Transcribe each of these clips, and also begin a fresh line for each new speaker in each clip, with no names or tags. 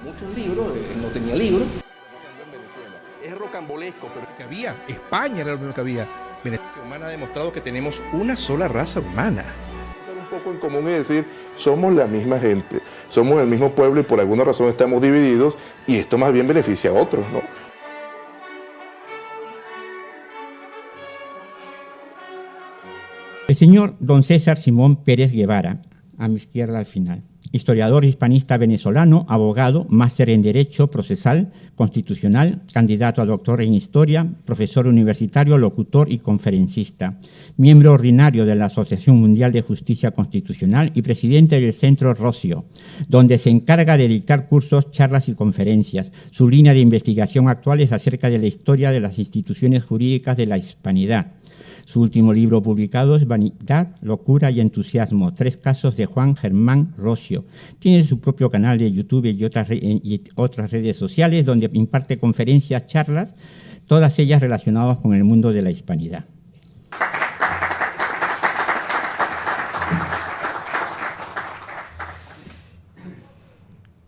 Muchos libros, él no tenía libros.
Es rocambolesco, pero que había, España era lo único que había. Venezuela humana ha demostrado que tenemos una sola raza humana.
Un poco en común es decir, somos la misma gente, somos el mismo pueblo y por alguna razón estamos divididos y esto más bien beneficia a otros, ¿no?
El señor don César Simón Pérez Guevara, a mi izquierda al final, historiador hispanista venezolano, abogado, máster en Derecho Procesal Constitucional, candidato a doctor en Historia, profesor universitario, locutor y conferencista, miembro ordinario de la Asociación Mundial de Justicia Constitucional y presidente del Centro Rocio, donde se encarga de dictar cursos, charlas y conferencias. Su línea de investigación actual es acerca de la historia de las instituciones jurídicas de la Hispanidad. Su último libro publicado es Vanidad, Locura y Entusiasmo, 3 casos de Juan Germán Rocio. Tiene su propio canal de YouTube y otras redes sociales donde imparte conferencias, charlas, todas ellas relacionadas con el mundo de la hispanidad.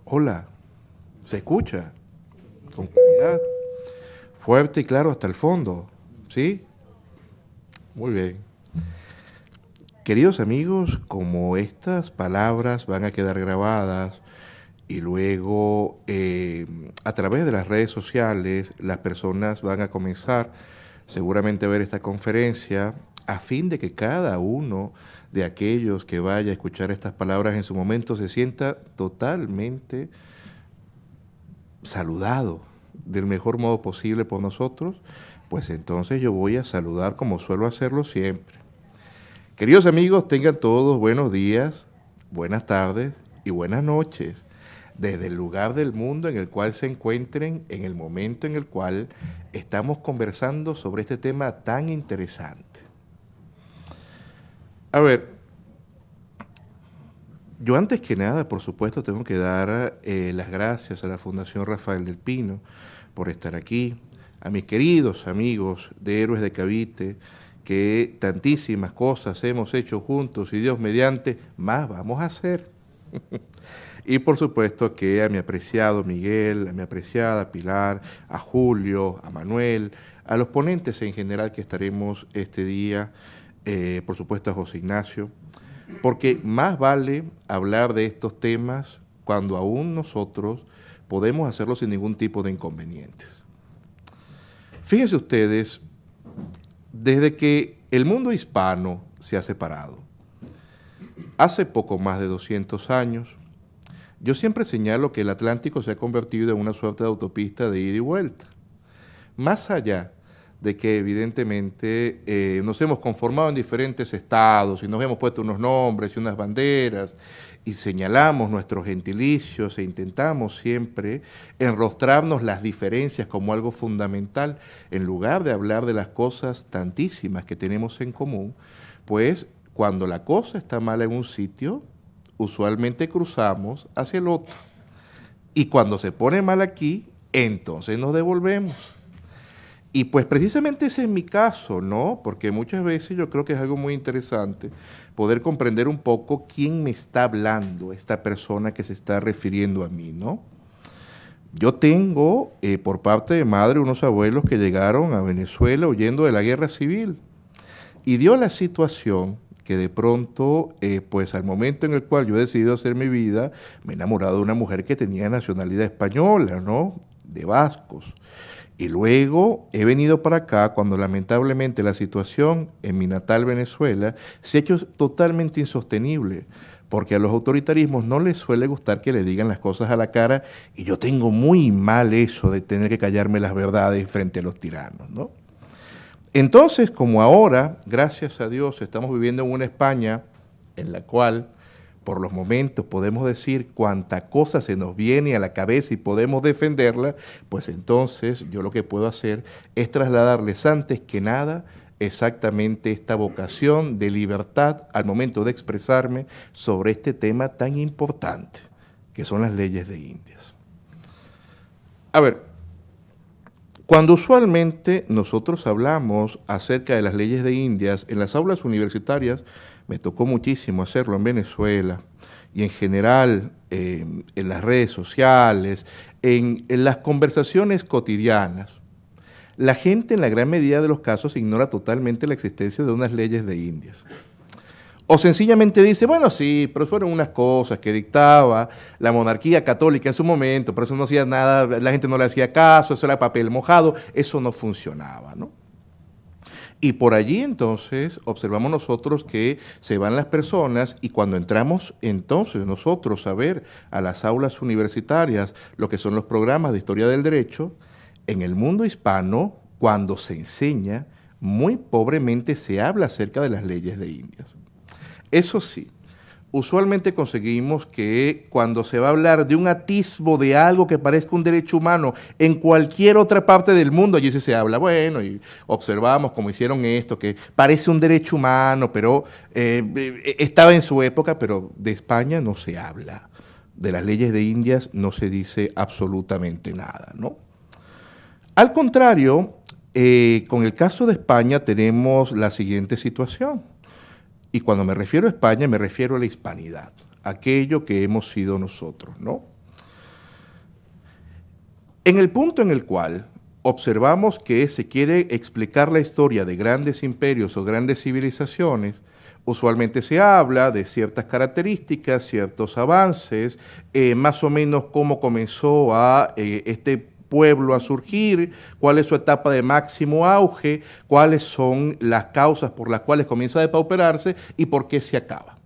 Hola, ¿se escucha? Con claridad, fuerte y claro hasta el fondo, ¿sí? Muy bien. Queridos amigos, como estas palabras van a quedar grabadas y luego a través de las redes sociales las personas van a comenzar seguramente a ver esta conferencia a fin de que cada uno de aquellos que vaya a escuchar estas palabras en su momento se sienta totalmente saludado del mejor modo posible por nosotros, pues entonces yo voy a saludar como suelo hacerlo siempre. Queridos amigos, tengan todos buenos días, buenas tardes y buenas noches, desde el lugar del mundo en el cual se encuentren, en el momento en el cual estamos conversando sobre este tema tan interesante. A ver, yo antes que nada, por supuesto, tengo que dar las gracias a la Fundación Rafael del Pino por estar aquí, a mis queridos amigos de Héroes de Cavite, que tantísimas cosas hemos hecho juntos y Dios mediante, más vamos a hacer. Y por supuesto que a mi apreciado Miguel, a mi apreciada Pilar, a Julio, a Manuel, a los ponentes en general que estaremos este día, por supuesto a José Ignacio, porque más vale hablar de estos temas cuando aún nosotros podemos hacerlo sin ningún tipo de inconvenientes. Fíjense ustedes, desde que el mundo hispano se ha separado, hace poco más de 200 años, yo siempre señalo que el Atlántico se ha convertido en una suerte de autopista de ida y vuelta. Más allá de que evidentemente nos hemos conformado en diferentes estados y nos hemos puesto unos nombres y unas banderas y señalamos nuestros gentilicios e intentamos siempre enrostrarnos las diferencias como algo fundamental, en lugar de hablar de las cosas tantísimas que tenemos en común, pues cuando la cosa está mala en un sitio, usualmente cruzamos hacia el otro. Y cuando se pone mal aquí, entonces nos devolvemos. Y pues precisamente ese es mi caso, ¿no? Porque muchas veces yo creo que es algo muy interesante poder comprender un poco quién me está hablando, esta persona que se está refiriendo a mí, ¿no? Yo tengo por parte de madre unos abuelos que llegaron a Venezuela huyendo de la guerra civil y dio la situación que de pronto, pues al momento en el cual yo he decidido hacer mi vida, me he enamorado de una mujer que tenía nacionalidad española, ¿no? De vascos. Y luego he venido para acá cuando lamentablemente la situación en mi natal Venezuela se ha hecho totalmente insostenible, porque a los autoritarismos no les suele gustar que le digan las cosas a la cara y yo tengo muy mal eso de tener que callarme las verdades frente a los tiranos, ¿no? Entonces, como ahora, gracias a Dios, estamos viviendo en una España en la cual por los momentos podemos decir cuánta cosa se nos viene a la cabeza y podemos defenderla, pues entonces yo lo que puedo hacer es trasladarles antes que nada exactamente esta vocación de libertad al momento de expresarme sobre este tema tan importante, que son las leyes de Indias. A ver, cuando usualmente nosotros hablamos acerca de las leyes de Indias en las aulas universitarias, me tocó muchísimo hacerlo en Venezuela, y en general en las redes sociales, en las conversaciones cotidianas, la gente en la gran medida de los casos ignora totalmente la existencia de unas leyes de Indias. O sencillamente dice, bueno, sí, pero fueron unas cosas que dictaba la monarquía católica en su momento, pero eso no hacía nada, la gente no le hacía caso, eso era papel mojado, eso no funcionaba, ¿no? Y por allí entonces observamos nosotros que se van las personas y cuando entramos entonces nosotros a ver a las aulas universitarias lo que son los programas de historia del derecho, en el mundo hispano, cuando se enseña, muy pobremente se habla acerca de las leyes de Indias. Eso sí, usualmente conseguimos que cuando se va a hablar de un atisbo de algo que parezca un derecho humano en cualquier otra parte del mundo, allí sí se habla, bueno, y observamos cómo hicieron esto, que parece un derecho humano, pero estaba en su época, pero de España no se habla. De las leyes de Indias no se dice absolutamente nada, ¿no? Al contrario, con el caso de España tenemos la siguiente situación. Y cuando me refiero a España, me refiero a la hispanidad, aquello que hemos sido nosotros, ¿no? En el punto en el cual observamos que se quiere explicar la historia de grandes imperios o grandes civilizaciones, usualmente se habla de ciertas características, ciertos avances, más o menos cómo comenzó este pueblo a surgir, cuál es su etapa de máximo auge, cuáles son las causas por las cuales comienza a depauperarse y por qué se acaba.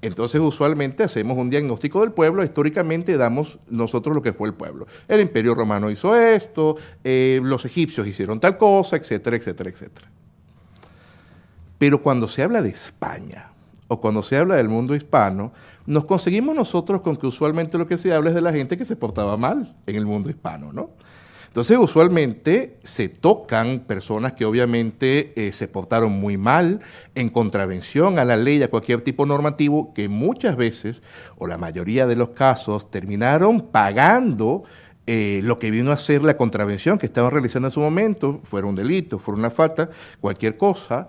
Entonces, usualmente hacemos un diagnóstico del pueblo, históricamente damos nosotros lo que fue el pueblo. El Imperio Romano hizo esto, los egipcios hicieron tal cosa, etcétera, etcétera, etcétera. Pero cuando se habla de España o cuando se habla del mundo hispano, nos conseguimos nosotros con que usualmente lo que se habla es de la gente que se portaba mal en el mundo hispano, ¿no? Entonces, usualmente se tocan personas que obviamente se portaron muy mal, en contravención a la ley, a cualquier tipo normativo, que muchas veces, o la mayoría de los casos, terminaron pagando lo que vino a ser la contravención que estaban realizando en su momento, fuera un delito, fuera una falta, cualquier cosa,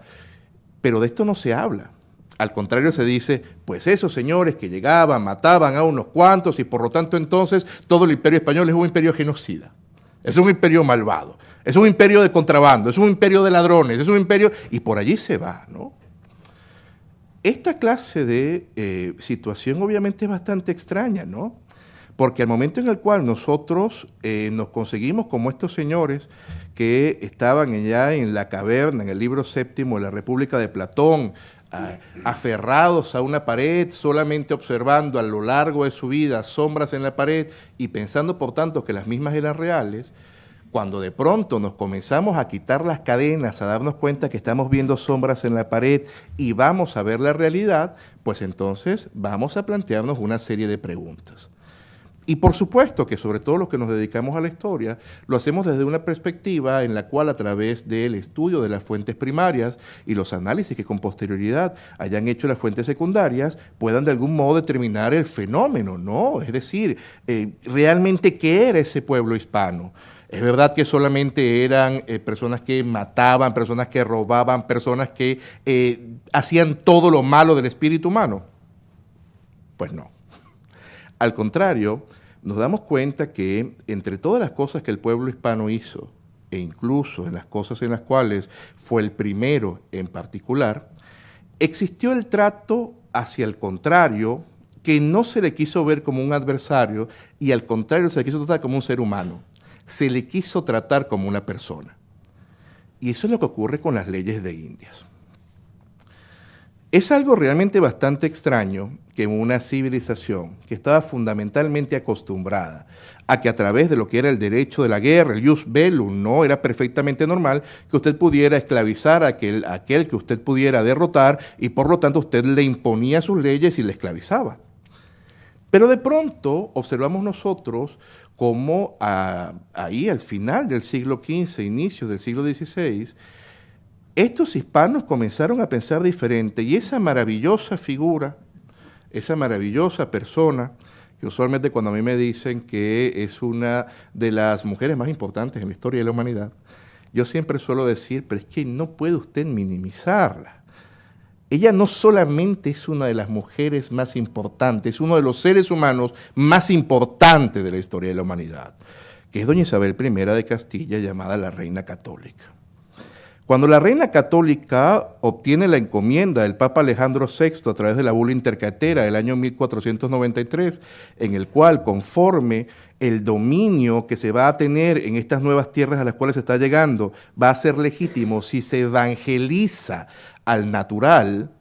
pero de esto no se habla. Al contrario, se dice, pues esos señores que llegaban, mataban a unos cuantos y por lo tanto entonces todo el imperio español es un imperio genocida. Es un imperio malvado, es un imperio de contrabando, es un imperio de ladrones, es un imperio... Y por allí se va, ¿no? Esta clase de situación obviamente es bastante extraña, ¿no? Porque al momento en el cual nosotros nos conseguimos como estos señores que estaban ya en la caverna, en el libro séptimo de la República de Platón, aferrados a una pared, solamente observando a lo largo de su vida sombras en la pared y pensando por tanto que las mismas eran reales, cuando de pronto nos comenzamos a quitar las cadenas, a darnos cuenta que estamos viendo sombras en la pared y vamos a ver la realidad, pues entonces vamos a plantearnos una serie de preguntas. Y por supuesto que sobre todo los que nos dedicamos a la historia, lo hacemos desde una perspectiva en la cual a través del estudio de las fuentes primarias y los análisis que con posterioridad hayan hecho las fuentes secundarias, puedan de algún modo determinar el fenómeno, ¿no? Es decir, realmente qué era ese pueblo hispano. Es verdad que solamente eran personas que mataban, personas que robaban, personas que hacían todo lo malo del espíritu humano. Pues no. Al contrario, nos damos cuenta que entre todas las cosas que el pueblo hispano hizo, e incluso en las cosas en las cuales fue el primero en particular, existió el trato hacia el contrario, que no se le quiso ver como un adversario y al contrario se le quiso tratar como un ser humano. Se le quiso tratar como una persona. Y eso es lo que ocurre con las leyes de Indias. Es algo realmente bastante extraño que una civilización que estaba fundamentalmente acostumbrada a que a través de lo que era el derecho de la guerra, el jus bellum, no era perfectamente normal que usted pudiera esclavizar a aquel que usted pudiera derrotar y por lo tanto usted le imponía sus leyes y le esclavizaba. Pero de pronto observamos nosotros cómo ahí al final del siglo XV, inicios del siglo XVI, estos hispanos comenzaron a pensar diferente y esa maravillosa figura, esa maravillosa persona, que usualmente cuando a mí me dicen que es una de las mujeres más importantes en la historia de la humanidad, yo siempre suelo decir, pero es que no puede usted minimizarla. ella no solamente es una de las mujeres más importantes, es uno de los seres humanos más importantes de la historia de la humanidad, que es doña Isabel I de Castilla, llamada la Reina Católica. Cuando la Reina Católica obtiene la encomienda del Papa Alejandro VI a través de la bula intercatera del año 1493, en el cual, conforme el dominio que se va a tener en estas nuevas tierras a las cuales se está llegando va a ser legítimo si se evangeliza al natural,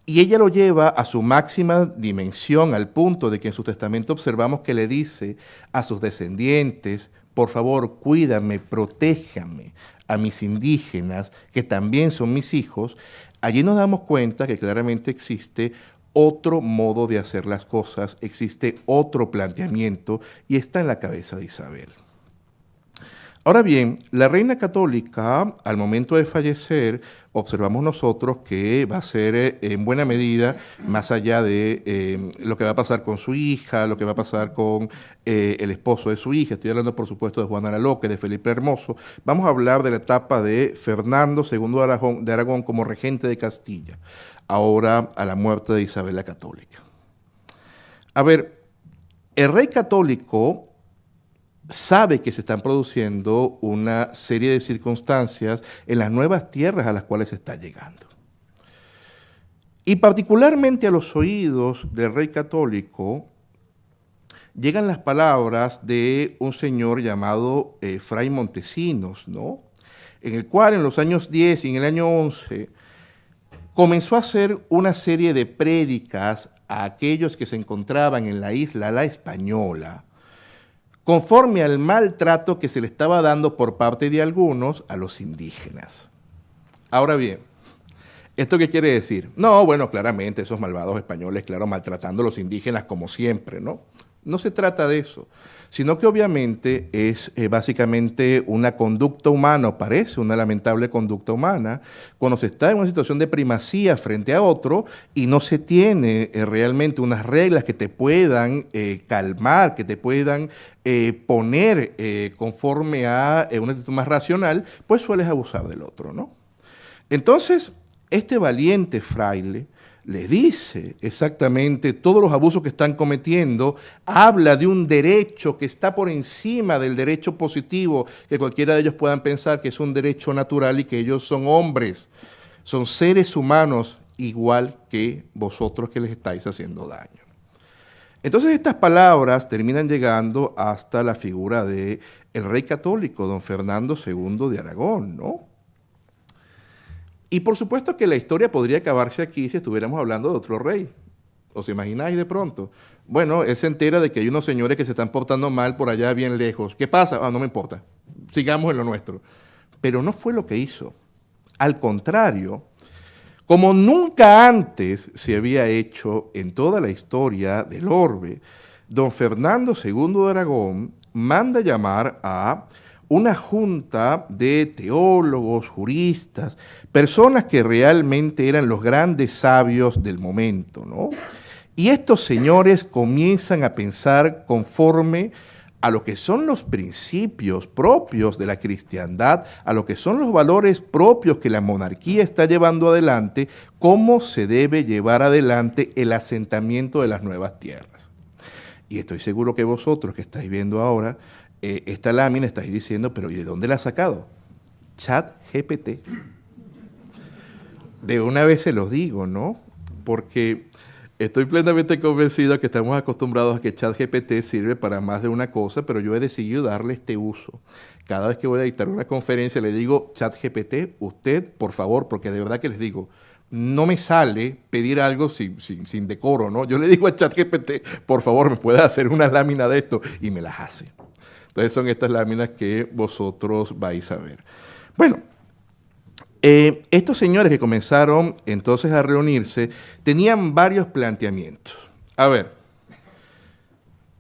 y ella lo lleva a su máxima dimensión, al punto de que en su testamento observamos que le dice a sus descendientes: por favor, cuídame, protéjame a mis indígenas, que también son mis hijos. Allí nos damos cuenta que claramente existe otro modo de hacer las cosas, existe otro planteamiento, y está en la cabeza de Isabel. Ahora bien, la Reina Católica, al momento de fallecer, observamos nosotros que va a ser en buena medida, más allá de lo que va a pasar con su hija, lo que va a pasar con el esposo de su hija, estoy hablando por supuesto de Juan Araloque, de Felipe Hermoso, vamos a hablar de la etapa de Fernando II de Aragón como regente de Castilla, ahora a la muerte de Isabel la Católica. A ver, el rey católico sabe que se están produciendo una serie de circunstancias en las nuevas tierras a las cuales se está llegando. Y particularmente a los oídos del rey católico llegan las palabras de un señor llamado Fray Montesinos, ¿no? En el cual en los años 10 y en el año 11 comenzó a hacer una serie de prédicas a aquellos que se encontraban en la isla La Española, conforme al maltrato que se le estaba dando por parte de algunos a los indígenas. Ahora bien, ¿esto qué quiere decir? No, bueno, claramente esos malvados españoles, claro, maltratando a los indígenas como siempre, ¿no? No se trata de eso, sino que obviamente es básicamente una conducta humana, o parece una lamentable conducta humana, cuando se está en una situación de primacía frente a otro y no se tiene realmente unas reglas que te puedan calmar, que te puedan poner conforme a una actitud más racional, pues sueles abusar del otro, ¿no? Entonces, este valiente fraile le dice exactamente todos los abusos que están cometiendo, habla de un derecho que está por encima del derecho positivo, que cualquiera de ellos puedan pensar que es un derecho natural y que ellos son hombres, son seres humanos igual que vosotros que les estáis haciendo daño. Entonces estas palabras terminan llegando hasta la figura del rey católico, don Fernando II de Aragón, ¿no? Y por supuesto que la historia podría acabarse aquí si estuviéramos hablando de otro rey. ¿Os imagináis de pronto? Bueno, él se entera de que hay unos señores que se están portando mal por allá bien lejos. ¿Qué pasa? Ah, no me importa. Sigamos en lo nuestro. Pero no fue lo que hizo. Al contrario, como nunca antes se había hecho en toda la historia del orbe, don Fernando II de Aragón manda llamar a una junta de teólogos, juristas, personas que realmente eran los grandes sabios del momento, ¿no? Y estos señores comienzan a pensar conforme a lo que son los principios propios de la cristiandad, a lo que son los valores propios que la monarquía está llevando adelante, cómo se debe llevar adelante el asentamiento de las nuevas tierras. Y estoy seguro que vosotros que estáis viendo ahora esta lámina estáis diciendo, pero ¿y de dónde la ha sacado? ChatGPT. De una vez se los digo, ¿no? Porque estoy plenamente convencido que estamos acostumbrados a que ChatGPT sirve para más de una cosa, pero yo he decidido darle este uso. Cada vez que voy a dictar una conferencia le digo, ChatGPT, usted, por favor, porque de verdad que les digo, no me sale pedir algo sin decoro, ¿no? Yo le digo a ChatGPT, por favor, ¿me puede hacer una lámina de esto? Y me las hace. Entonces son estas láminas que vosotros vais a ver. Bueno, estos señores que comenzaron entonces a reunirse tenían varios planteamientos. A ver,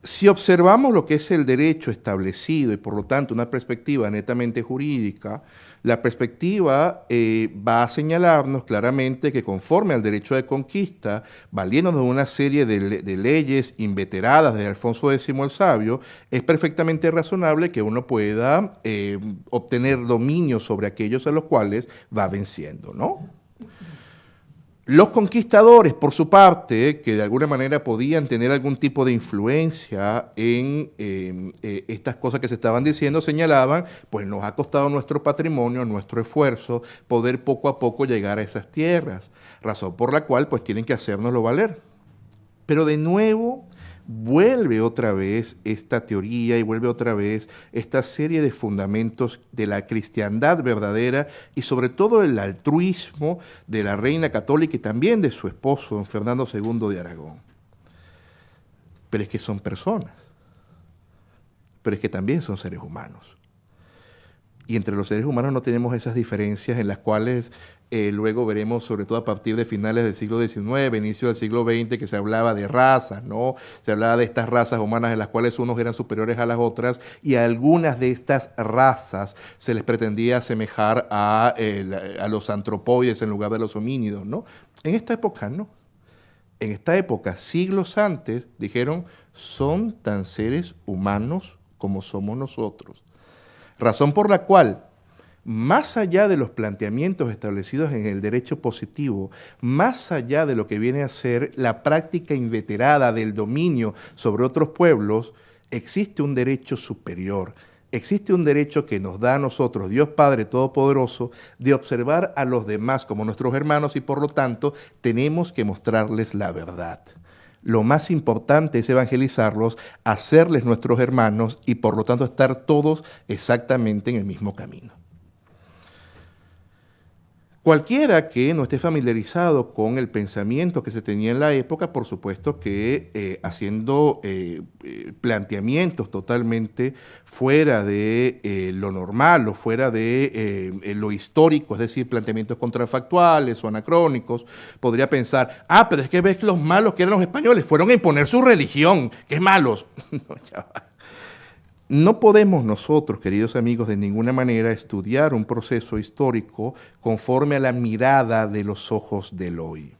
si observamos lo que es el derecho establecido y por lo tanto una perspectiva netamente jurídica, la perspectiva va a señalarnos claramente que conforme al derecho de conquista, valiéndonos de una serie de leyes inveteradas de Alfonso X el Sabio, es perfectamente razonable que uno pueda obtener dominio sobre aquellos a los cuales va venciendo, ¿no? Los conquistadores, por su parte, que de alguna manera podían tener algún tipo de influencia en estas cosas que se estaban diciendo, señalaban, pues nos ha costado nuestro patrimonio, nuestro esfuerzo, poder poco a poco llegar a esas tierras, razón por la cual pues tienen que hacérnoslo valer. Pero de nuevo vuelve otra vez esta teoría y vuelve otra vez esta serie de fundamentos de la cristiandad verdadera y sobre todo el altruismo de la reina católica y también de su esposo, don Fernando II de Aragón. Pero es que son personas, pero es que también son seres humanos. Y entre los seres humanos no tenemos esas diferencias en las cuales luego veremos, sobre todo a partir de finales del siglo XIX, inicio del siglo XX, que se hablaba de razas, ¿no? Se hablaba de estas razas humanas en las cuales unos eran superiores a las otras y a algunas de estas razas se les pretendía asemejar a los antropoides en lugar de los homínidos, ¿no? En esta época no. En esta época, siglos antes, dijeron, son tan seres humanos como somos nosotros. Razón por la cual, más allá de los planteamientos establecidos en el derecho positivo, más allá de lo que viene a ser la práctica inveterada del dominio sobre otros pueblos, existe un derecho superior, existe un derecho que nos da a nosotros, Dios Padre Todopoderoso, de observar a los demás como nuestros hermanos y por lo tanto tenemos que mostrarles la verdad. Lo más importante es evangelizarlos, hacerles nuestros hermanos y por lo tanto estar todos exactamente en el mismo camino. Cualquiera que no esté familiarizado con el pensamiento que se tenía en la época, por supuesto que haciendo planteamientos totalmente fuera de lo normal o fuera de lo histórico, es decir, planteamientos contrafactuales o anacrónicos, podría pensar, pero es que ves que los malos que eran los españoles fueron a imponer su religión, ¡qué malos! No, ya va. No podemos nosotros, queridos amigos, de ninguna manera estudiar un proceso histórico conforme a la mirada de los ojos del hoy.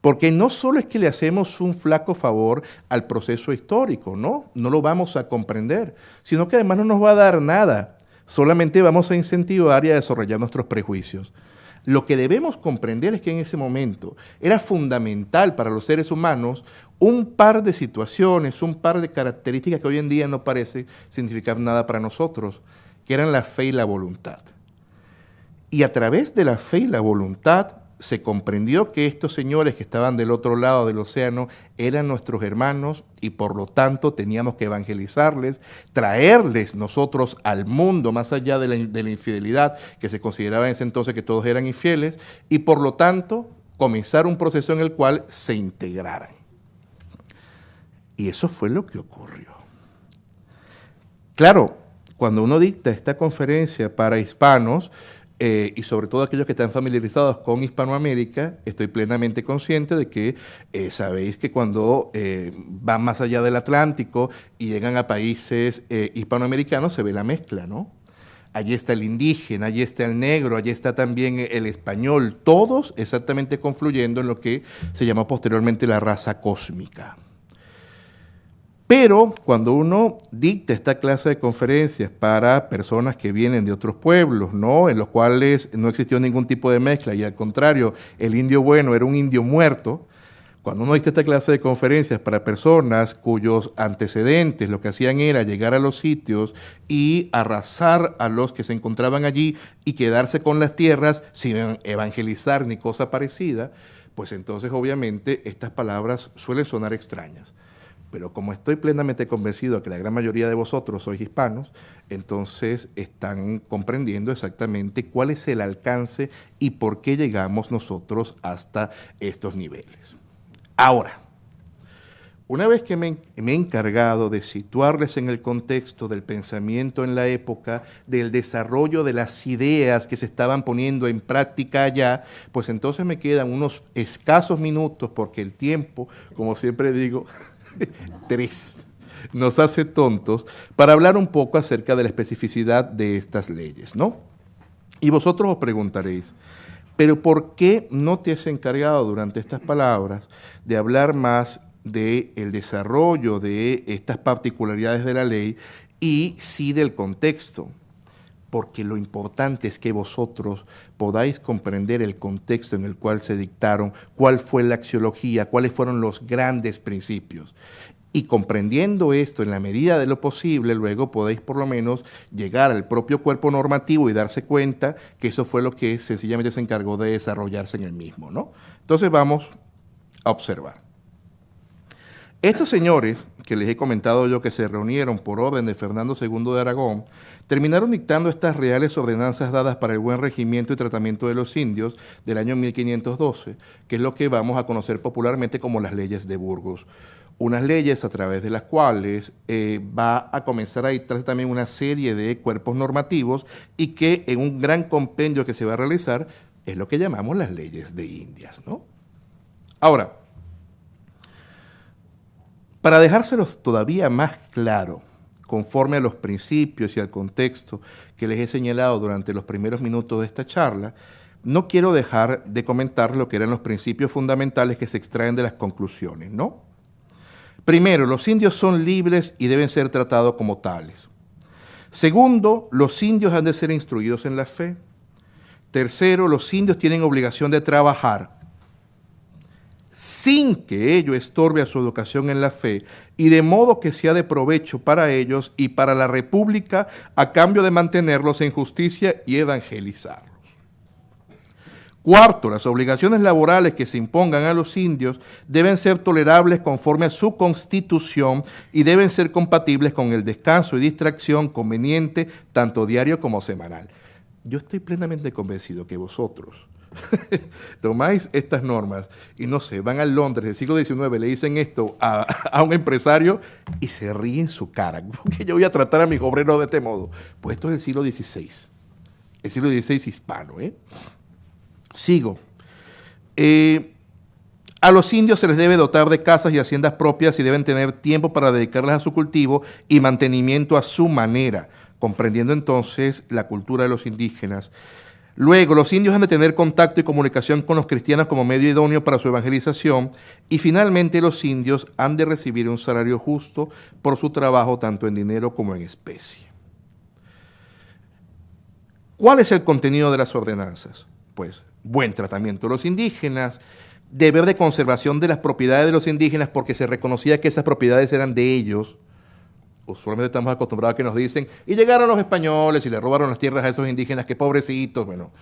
Porque no solo es que le hacemos un flaco favor al proceso histórico, no lo vamos a comprender, sino que además no nos va a dar nada, solamente vamos a incentivar y a desarrollar nuestros prejuicios. Lo que debemos comprender es que en ese momento era fundamental para los seres humanos un par de situaciones, un par de características que hoy en día no parece significar nada para nosotros, que eran la fe y la voluntad. Y a través de la fe y la voluntad se comprendió que estos señores que estaban del otro lado del océano eran nuestros hermanos y por lo tanto teníamos que evangelizarles, traerles nosotros al mundo más allá de la infidelidad que se consideraba en ese entonces que todos eran infieles y por lo tanto comenzar un proceso en el cual se integraran. Y eso fue lo que ocurrió. Claro, cuando uno dicta esta conferencia para hispanos, y sobre todo aquellos que están familiarizados con Hispanoamérica, estoy plenamente consciente de que sabéis que cuando van más allá del Atlántico y llegan a países hispanoamericanos se ve la mezcla, ¿no? Allí está el indígena, allí está el negro, allí está también el español, todos exactamente confluyendo en lo que se llamó posteriormente la raza cósmica. Pero cuando uno dicta esta clase de conferencias para personas que vienen de otros pueblos, ¿no?, en los cuales no existió ningún tipo de mezcla y al contrario, el indio bueno era un indio muerto, cuando uno dicta esta clase de conferencias para personas cuyos antecedentes lo que hacían era llegar a los sitios y arrasar a los que se encontraban allí y quedarse con las tierras sin evangelizar ni cosa parecida, pues entonces obviamente estas palabras suelen sonar extrañas. Pero como estoy plenamente convencido de que la gran mayoría de vosotros sois hispanos, entonces están comprendiendo exactamente cuál es el alcance y por qué llegamos nosotros hasta estos niveles. Ahora, una vez que me he encargado de situarles en el contexto del pensamiento en la época, del desarrollo de las ideas que se estaban poniendo en práctica allá, pues entonces me quedan unos escasos minutos, porque el tiempo, como siempre digo, 3, nos hace tontos, para hablar un poco acerca de la especificidad de estas leyes, ¿no? Y vosotros os preguntaréis, ¿pero por qué no te has encargado durante estas palabras de hablar más del desarrollo de estas particularidades de la ley y sí del contexto? porque lo importante es que vosotros podáis comprender el contexto en el cual se dictaron, cuál fue la axiología, cuáles fueron los grandes principios. Y comprendiendo esto en la medida de lo posible, luego podéis por lo menos llegar al propio cuerpo normativo y darse cuenta que eso fue lo que sencillamente se encargó de desarrollarse en el mismo, ¿no? Entonces vamos a observar. Estos señores, que les he comentado yo que se reunieron por orden de Fernando II de Aragón, terminaron dictando estas reales ordenanzas dadas para el buen regimiento y tratamiento de los indios del año 1512, que es lo que vamos a conocer popularmente como las leyes de Burgos. Unas leyes a través de las cuales va a comenzar a dictarse también una serie de cuerpos normativos y que en un gran compendio que se va a realizar es lo que llamamos las leyes de Indias, ¿no? Ahora, para dejárselos todavía más claro, conforme a los principios y al contexto que les he señalado durante los primeros minutos de esta charla, no quiero dejar de comentar lo que eran los principios fundamentales que se extraen de las conclusiones, ¿no? Primero, los indios son libres y deben ser tratados como tales. Segundo, los indios han de ser instruidos en la fe. Tercero, los indios tienen obligación de trabajar sin que ello estorbe a su educación en la fe y de modo que sea de provecho para ellos y para la República a cambio de mantenerlos en justicia y evangelizarlos. Cuarto, las obligaciones laborales que se impongan a los indios deben ser tolerables conforme a su constitución y deben ser compatibles con el descanso y distracción conveniente tanto diario como semanal. Yo estoy plenamente convencido que vosotros tomáis estas normas y no sé, van a Londres del siglo XIX, le dicen esto a un empresario y se ríen su cara, porque yo voy a tratar a mis obreros de este modo. Pues esto es el siglo XVI, el siglo XVI hispano, ¿eh? Sigo. A los indios se les debe dotar de casas y haciendas propias y deben tener tiempo para dedicarlas a su cultivo y mantenimiento a su manera, comprendiendo entonces la cultura de los indígenas. Luego, los indios han de tener contacto y comunicación con los cristianos como medio idóneo para su evangelización. Y finalmente, los indios han de recibir un salario justo por su trabajo, tanto en dinero como en especie. ¿Cuál es el contenido de las ordenanzas? Pues, buen tratamiento de los indígenas, deber de conservación de las propiedades de los indígenas porque se reconocía que esas propiedades eran de ellos. Usualmente estamos acostumbrados a que nos dicen, y llegaron los españoles y le robaron las tierras a esos indígenas, qué pobrecitos. Bueno,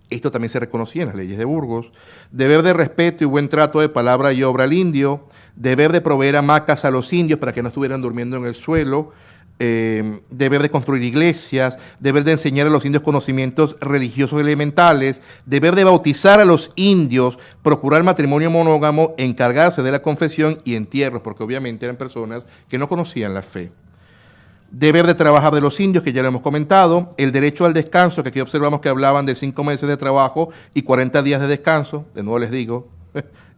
esto también se reconocía en las leyes de Burgos. Deber de respeto y buen trato de palabra y obra al indio, deber de proveer hamacas a los indios para que no estuvieran durmiendo en el suelo, deber de construir iglesias, deber de enseñar a los indios conocimientos religiosos elementales, deber de bautizar a los indios, procurar matrimonio monógamo, encargarse de la confesión y entierros, porque obviamente eran personas que no conocían la fe. Deber de trabajar de los indios, que ya lo hemos comentado, el derecho al descanso, que aquí observamos que hablaban de 5 meses de trabajo y 40 días de descanso, de nuevo les digo,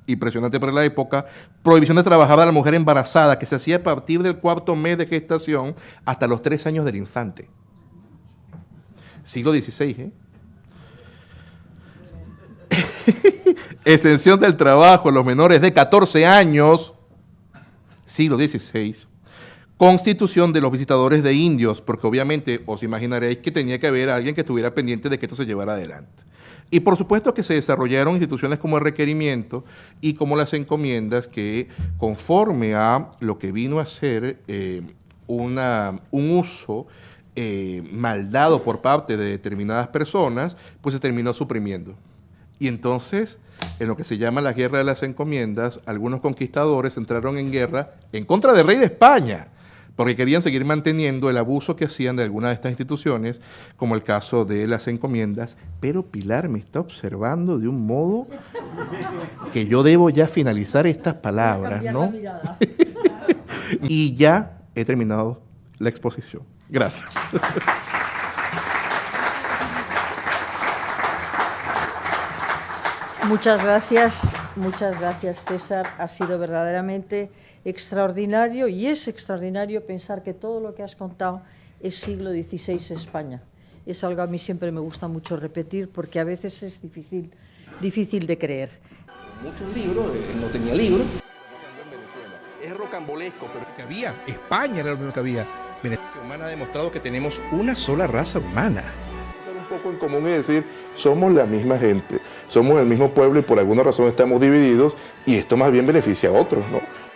impresionante para la época, prohibición de trabajar a la mujer embarazada, que se hacía a partir del 4º mes de gestación hasta los 3 años del infante. Siglo XVI, ¿eh? Exención del trabajo a los menores de 14 años, siglo XVI. Constitución de los visitadores de indios, porque obviamente os imaginaréis que tenía que haber alguien que estuviera pendiente de que esto se llevara adelante. Y por supuesto que se desarrollaron instituciones como el requerimiento y como las encomiendas que conforme a lo que vino a ser un uso mal dado por parte de determinadas personas, pues se terminó suprimiendo. Y entonces, en lo que se llama la guerra de las encomiendas, algunos conquistadores entraron en guerra en contra del rey de España, porque querían seguir manteniendo el abuso que hacían de algunas de estas instituciones, como el caso de las encomiendas. Pero Pilar me está observando de un modo que yo debo ya finalizar estas palabras, ¿no? Y ya he terminado la exposición. Gracias.
Muchas gracias César. Ha sido verdaderamente extraordinario y es extraordinario pensar que todo lo que has contado es siglo XVI España. Es algo a mí siempre me gusta mucho repetir porque a veces es difícil de creer.
Muchos libros, él no tenía libros.
En Venezuela. Es rocambolesco, pero que había. España era lo único que había. Venezuela humana ha demostrado que tenemos una sola raza humana.
poco en común y decir, somos la misma gente, somos el mismo pueblo y por alguna razón estamos divididos y esto más bien beneficia a otros, ¿no?